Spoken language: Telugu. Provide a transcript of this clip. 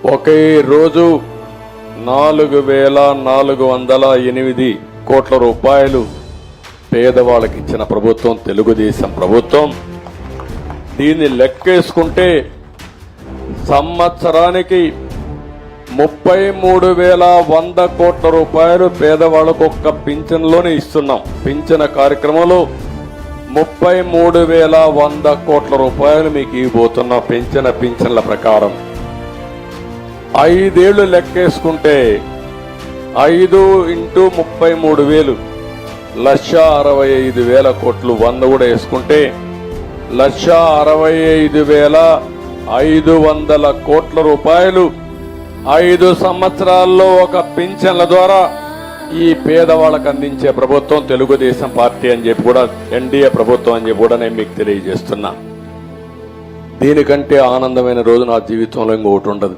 ఒకే రోజు 4,408 కోట్ల రూపాయలు పేదవాళ్ళకి ఇచ్చిన ప్రభుత్వం తెలుగుదేశం ప్రభుత్వం. దీన్ని లెక్కేసుకుంటే సంవత్సరానికి 33,100 కోట్ల రూపాయలు పేదవాళ్లకు ఒక్క పింఛన్లోనే ఇస్తున్నాం. పింఛన కార్యక్రమంలో 33,100 కోట్ల రూపాయలు మీకు ఇవ్వబోతున్న పింఛన్ల ప్రకారం 5 ఏళ్లు లెక్కేసుకుంటే 5 × 33,000 1,65,000 కోట్లు. 100 కూడా వేసుకుంటే 1,65,500 కోట్ల రూపాయలు 5 సంవత్సరాల్లో ఒక పింఛన్ల ద్వారా ఈ పేదవాళ్ళకు అందించే ప్రభుత్వం తెలుగుదేశం పార్టీ అని చెప్పి కూడా, ఎన్డీఏ ప్రభుత్వం అని చెప్పి కూడా నేను మీకు తెలియజేస్తున్నా. దీనికంటే ఆనందమైన రోజు నా జీవితంలో ఇంకొకటి ఉండదు.